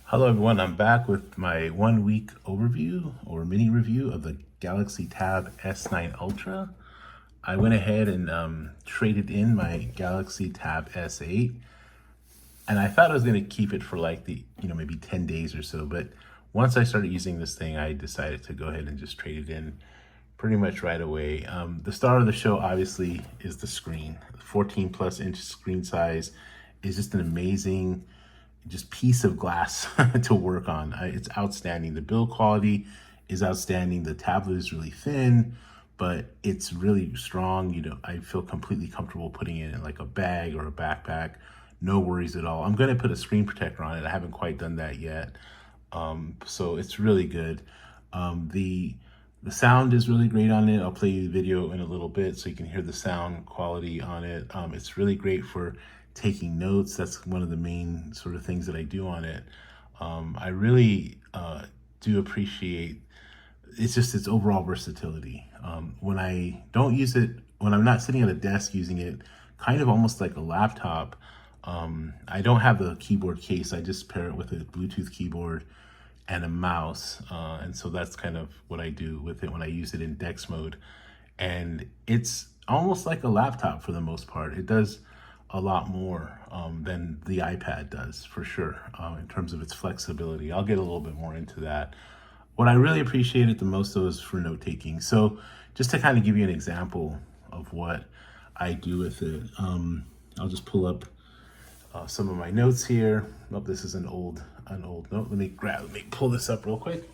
Hello everyone, I'm back with my 1 week overview or mini review of the Galaxy Tab S9 Ultra. I went ahead and traded in my Galaxy Tab S8, and I thought I was going to keep it for like maybe 10 days or so, but once I started using this thing, I decided to go ahead and just trade it in pretty much right away. The star of the show obviously is the screen. 14 plus inch screen size is just an amazing piece of glass to work on. It's outstanding. The build quality is outstanding. The tablet is really thin, but it's really strong. I feel completely comfortable putting it in like a bag or a backpack. No worries at all. I'm going to put a screen protector on it. I haven't quite done that yet. So it's really good. The sound is really great on it. I'll play you the video in a little bit so you can hear the sound quality on it. It's really great for taking notes. That's one of the main sort of things that I do on it. I really do appreciate its overall versatility. When I don't use it, when I'm not sitting at a desk using it, kind of almost like a laptop, I don't have the keyboard case. I just pair it with a Bluetooth keyboard and a mouse. And so that's kind of what I do with it when I use it in DeX mode. And it's almost like a laptop for the most part. It does a lot more than the iPad does, for sure, in terms of its flexibility. I'll get a little bit more into that. What I really appreciate it the most, though, is for note-taking. So just to kind of give you an example of what I do with it, I'll just pull up some of my notes here. Oh, this is an old note. Let me pull this up real quick.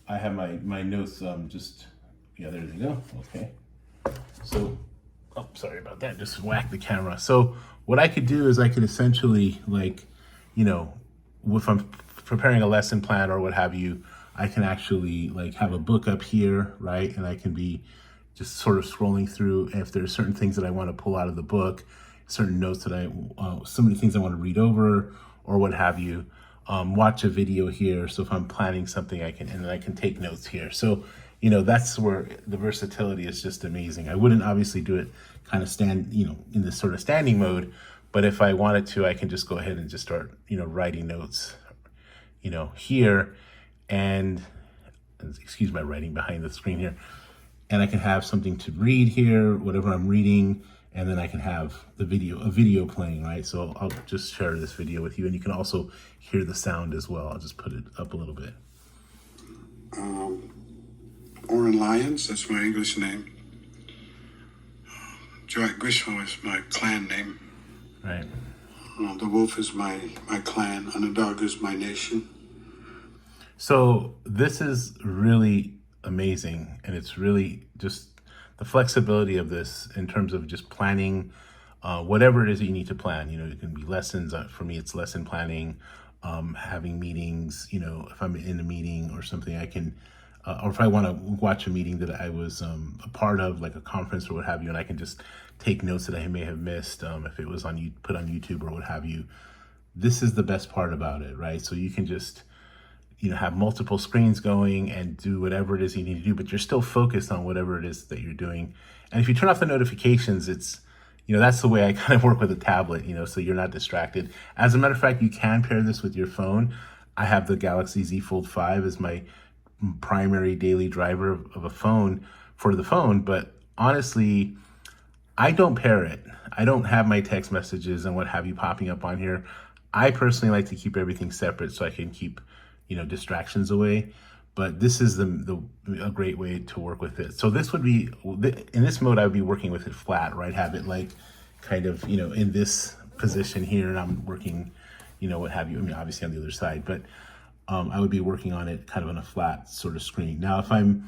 I have my notes yeah, there they go. Okay. So, oh, sorry about that. Just whacked the camera. So what I could do is I could essentially, like, if I'm preparing a lesson plan or what have you, I can actually like have a book up here, right? And I can be just sort of scrolling through. If there's certain things that I want to pull out of the book, certain notes that so many things I want to read over or what have you, watch a video here. So if I'm planning something, and then I can take notes here. So, that's where the versatility is just amazing. I wouldn't obviously do it kind of in this sort of standing mode, but if I wanted to, I can just go ahead and just start, writing notes, here, and excuse my writing behind the screen here. And I can have something to read here, whatever I'm reading, and then I can have a video playing, right? So I'll just share this video with you, and you can also hear the sound as well. I'll just put it up a little bit. Oren Lyons, that's my English name. Joy Grisham is my clan name. Right. The Wolf is my clan. Underdog is my nation. So this is really amazing, and it's really just the flexibility of this in terms of just planning whatever it is that you need to plan. It can be lessons. For me, it's lesson planning, having meetings. If I'm in a meeting or something, I can, or if I want to watch a meeting that I was a part of, like a conference or what have you, and I can just take notes that I may have missed if it was put on YouTube or what have you. This is the best part about it, right? So you can just have multiple screens going and do whatever it is you need to do, but you're still focused on whatever it is that you're doing. And if you turn off the notifications, it's, that's the way I kind of work with a tablet, so you're not distracted. As a matter of fact, you can pair this with your phone. I have the Galaxy Z Fold 5 as my primary daily driver of a phone for the phone, but honestly, I don't pair it. I don't have my text messages and what have you popping up on here. I personally like to keep everything separate so I can keep distractions away, but this is a great way to work with it. So this would be, in this mode, I would be working with it flat, right? Have it like kind of, in this position here, and I'm working, what have you. I mean, obviously on the other side, but I would be working on it kind of on a flat sort of screen. Now, if I'm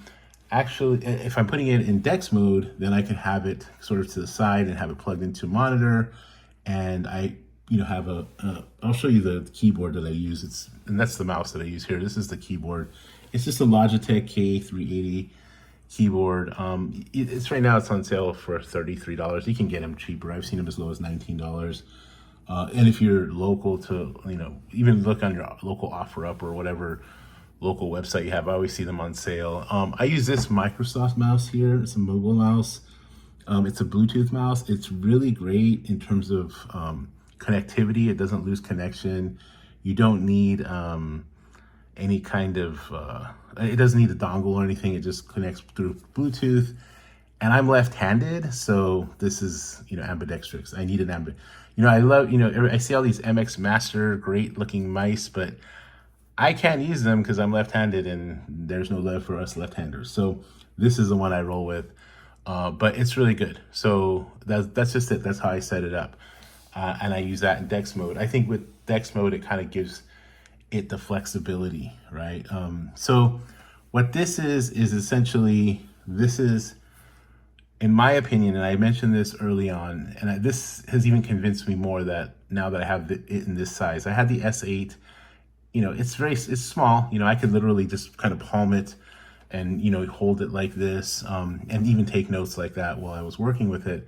putting it in DeX mode, then I can have it sort of to the side and have it plugged into a monitor, and I have I'll show you the keyboard that I use. And that's the mouse that I use here. This is the keyboard. It's just a Logitech K380 keyboard. Right now it's on sale for $33. You can get them cheaper. I've seen them as low as $19. And if you're local to, even look on your local OfferUp or whatever local website you have, I always see them on sale. I use this Microsoft mouse here. It's a mobile mouse. It's a Bluetooth mouse. It's really great in terms of connectivity. It doesn't lose connection. You don't need any kind of, it doesn't need a dongle or anything. It just connects through Bluetooth. And I'm left-handed, so this is, ambidextrous. I need an I love, I see all these MX Master, great looking mice, but I can't use them because I'm left-handed and there's no love for us left-handers. So this is the one I roll with, but it's really good. So that's just it. That's how I set it up. And I use that in Dex mode. I think with Dex mode, it kind of gives it the flexibility, right? So what this is essentially, this is, in my opinion, and I mentioned this early on, and this has even convinced me more that now that I have it in this size. I had the S8, it's small. I could literally just kind of palm it and, hold it like this, and even take notes like that while I was working with it.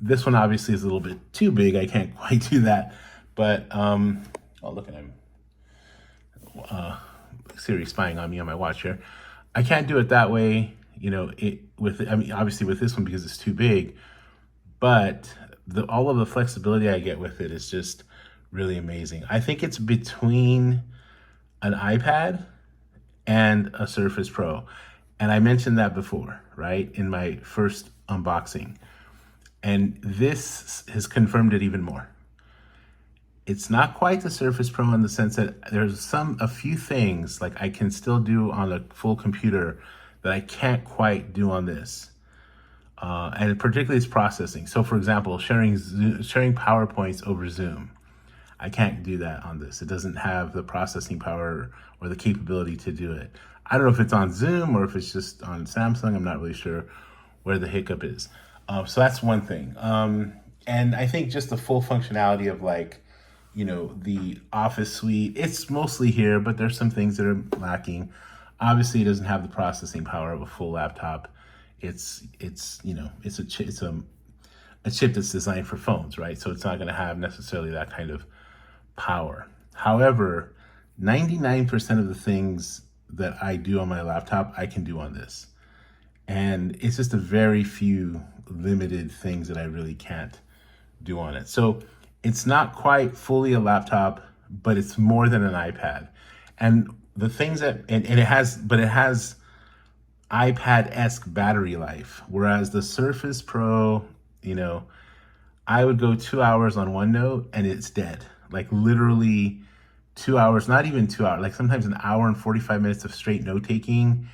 This one obviously is a little bit too big. I can't quite do that, but, oh, look at him. Siri spying on me on my watch here. I can't do it that way, obviously with this one because it's too big, but all of the flexibility I get with it is just really amazing. I think it's between an iPad and a Surface Pro. And I mentioned that before, right? In my first unboxing. And this has confirmed it even more. It's not quite the Surface Pro in the sense that there's a few things like I can still do on a full computer that I can't quite do on this. And particularly it's processing. So for example, sharing PowerPoints over Zoom. I can't do that on this. It doesn't have the processing power or the capability to do it. I don't know if it's on Zoom or if it's just on Samsung. I'm not really sure where the hiccup is. So that's one thing. And I think just the full functionality of the Office suite, it's mostly here, but there's some things that are lacking. Obviously, it doesn't have the processing power of a full laptop. It's a chip that's designed for phones, right? So it's not going to have necessarily that kind of power. However, 99% of the things that I do on my laptop, I can do on this. And it's just a very few limited things that I really can't do on it. So it's not quite fully a laptop, but it's more than an iPad. And the things that, and it has iPad-esque battery life. Whereas the Surface Pro, I would go 2 hours on OneNote and it's dead. Like literally 2 hours, not even 2 hours, like sometimes an hour and 45 minutes of straight note taking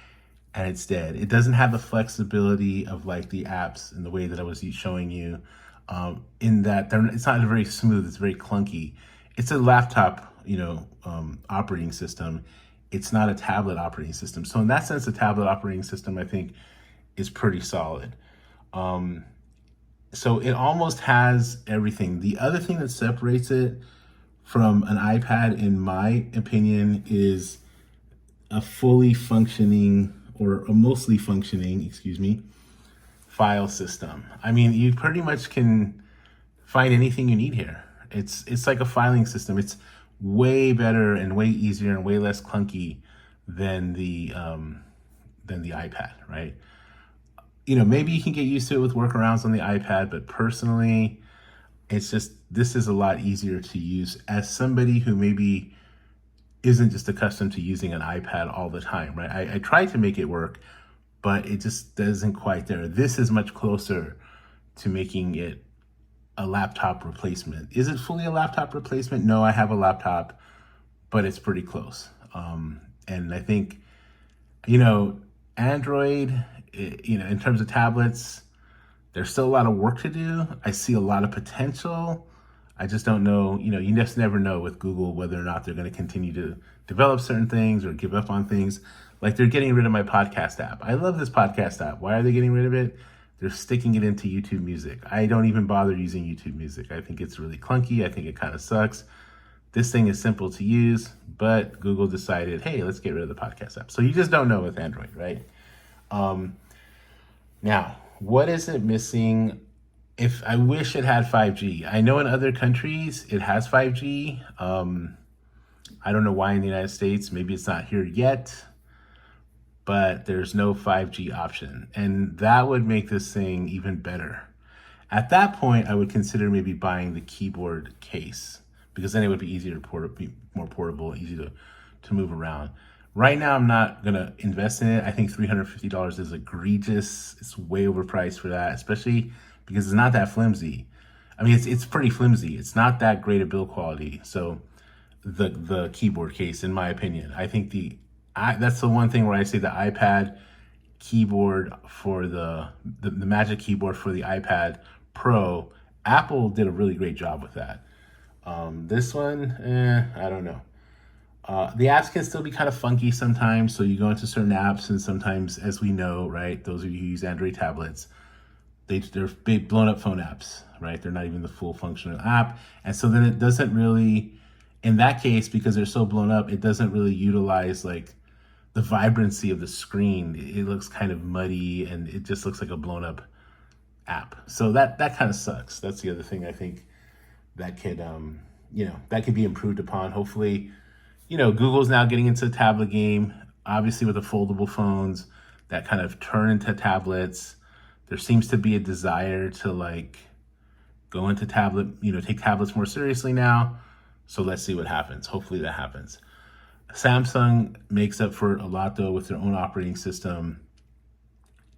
and it's dead. It doesn't have the flexibility of like the apps in the way that I was showing you, in that it's not very smooth, it's very clunky. It's a laptop, operating system. It's not a tablet operating system. So in that sense, the tablet operating system, I think, is pretty solid. So it almost has everything. The other thing that separates it from an iPad, in my opinion, is a fully functioning or a mostly functioning, file system. I mean, you pretty much can find anything you need here. It's like a filing system. It's way better and way easier and way less clunky than the iPad, right? Maybe you can get used to it with workarounds on the iPad, but personally, it's just, this is a lot easier to use as somebody who maybe isn't just accustomed to using an iPad all the time, right? I tried to make it work, but it just isn't quite there. This is much closer to making it a laptop replacement. Is it fully a laptop replacement? No, I have a laptop, but it's pretty close. And I think, Android, in terms of tablets, there's still a lot of work to do. I see a lot of potential. I just don't know, you just never know with Google whether or not they're going to continue to develop certain things or give up on things. Like they're getting rid of my podcast app. I love this podcast app. Why are they getting rid of it? They're sticking it into YouTube Music. I don't even bother using YouTube Music. I think it's really clunky. I think it kind of sucks. This thing is simple to use, but Google decided, hey, let's get rid of the podcast app. So you just don't know with Android, right? Now, what is it missing? If I wish it had 5G. I know in other countries it has 5G. I don't know why in the United States, maybe it's not here yet, but there's no 5G option. And that would make this thing even better. At that point, I would consider maybe buying the keyboard case, because then it would be easier to be more portable, easy to move around. Right now, I'm not gonna invest in it. I think $350 is egregious. It's way overpriced for that, especially because it's not that flimsy. I mean, it's pretty flimsy. It's not that great a build quality. So the keyboard case, in my opinion, I think that's the one thing where I say the iPad keyboard for the Magic Keyboard for the iPad Pro, Apple did a really great job with that. This one, I don't know. The apps can still be kind of funky sometimes. So you go into certain apps, and sometimes, as we know, right, those of you who use Android tablets, they're big blown up phone apps, right? They're not even the full functional app. And so then it doesn't really, in that case, because they're so blown up, it doesn't really utilize like the vibrancy of the screen. It looks kind of muddy, and it just looks like a blown up app. So that kind of sucks. That's the other thing I think that could, that could be improved upon. Hopefully, Google's now getting into the tablet game, obviously with the foldable phones that kind of turn into tablets. There seems to be a desire to like go into take tablets more seriously now. So let's see what happens. Hopefully that happens. Samsung makes up for a lot though with their own operating system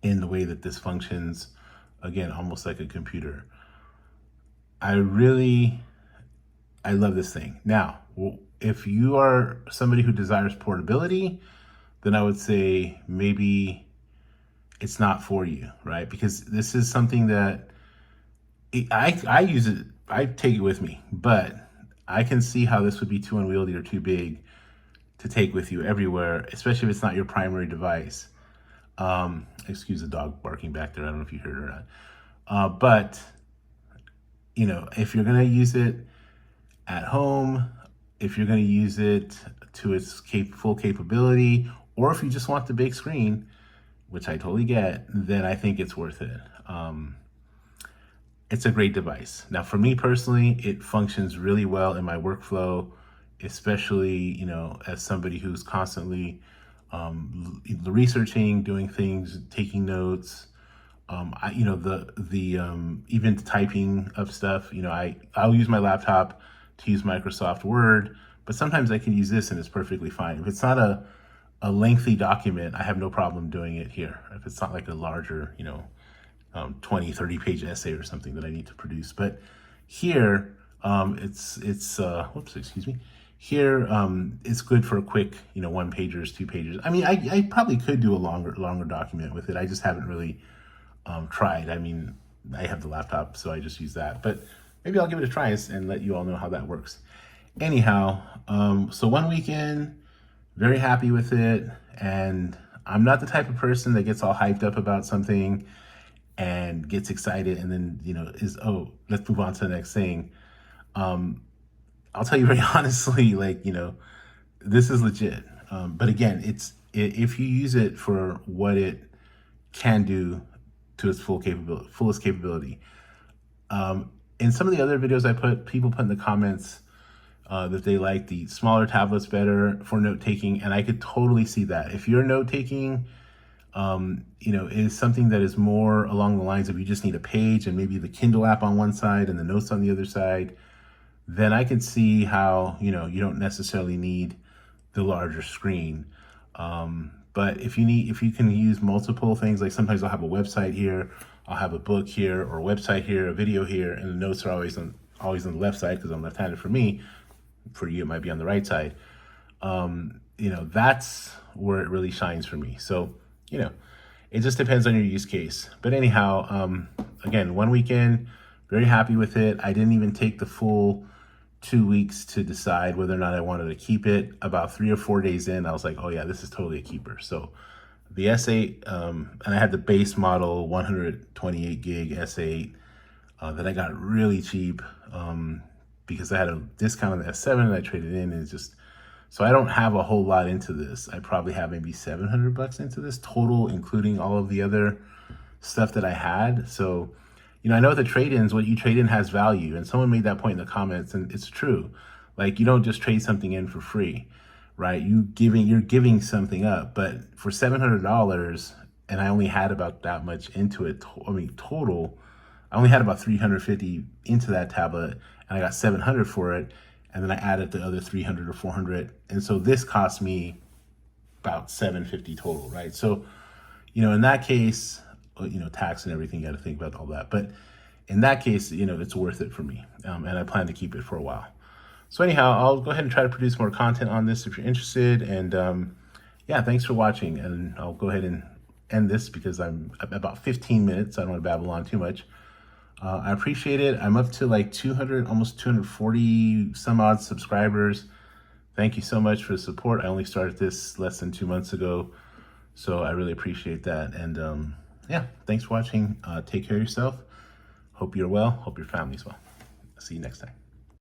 in the way that this functions. Again, almost like a computer. I love this thing. Now, if you are somebody who desires portability, then I would say maybe it's not for you, right? Because this is something that I use it, I take it with me, but I can see how this would be too unwieldy or too big to take with you everywhere, especially if it's not your primary device. Excuse the dog barking back there. I don't know if you heard it or not. But if you're gonna use it at home, if you're going to use it to its full capability, or if you just want the big screen, which I totally get, then I think it's worth it. It's a great device. Now, for me personally, it functions really well in my workflow, especially, as somebody who's constantly researching, doing things, taking notes, even typing of stuff. I'll use my laptop to use Microsoft Word, but sometimes I can use this and it's perfectly fine. If it's not a lengthy document, I have no problem doing it here. If it's not like a larger, 20, 30 page essay or something that I need to produce. But here, Here, it's good for a quick, 1 pagers, 2 pages. I mean, I probably could do a longer document with it. I just haven't really tried. I mean, I have the laptop, so I just use that. But maybe I'll give it a try and let you all know how that works. Anyhow, so 1 weekend, very happy with it. And I'm not the type of person that gets all hyped up about something and gets excited and then, let's move on to the next thing. I'll tell you very honestly, this is legit. But again, if you use it for what it can do to its fullest capability. In some of the other videos people put in the comments that they like the smaller tablets better for note taking, and I could totally see that. If you're note taking, is something that is more along the lines of you just need a page and maybe the Kindle app on one side and the notes on the other side, then I can see how, you don't necessarily need the larger screen. But if you can use multiple things, like sometimes I'll have a website here, I'll have a book here, or a website here, a video here, and the notes are always on the left side because I'm left-handed for me. For you, it might be on the right side. That's where it really shines for me. So, it just depends on your use case. But anyhow, again, 1 weekend, very happy with it. I didn't even take the full 2 weeks to decide whether or not I wanted to keep it. About 3 or 4 days in, I was like, oh yeah, this is totally a keeper. So the S8, and I had the base model 128 gig S8 that I got really cheap because I had a discount on the S7 and I traded in, and so I don't have a whole lot into this. I probably have maybe $700 into this total, including all of the other stuff that I had. So, I know the trade-ins, what you trade in has value. And someone made that point in the comments, and it's true. Like, you don't just trade something in for free, right? You're giving something up. But for $700, and I only had about that much into it, total, I only had about $350 into that tablet, and I got $700 for it. and then I added the other 300 or 400. And so this cost me about $750 total, right? So, in that case, tax and everything, you got to think about all that. But in that case, it's worth it for me. And I plan to keep it for a while. So anyhow, I'll go ahead and try to produce more content on this if you're interested. And yeah, thanks for watching. And I'll go ahead and end this because I'm about 15 minutes. I don't want to babble on too much. I appreciate it. I'm up to like 200, almost 240 some odd subscribers. Thank you so much for the support. I only started this less than 2 months ago, so I really appreciate that. And yeah, thanks for watching. Take care of yourself. Hope you're well. Hope your family's well. See you next time.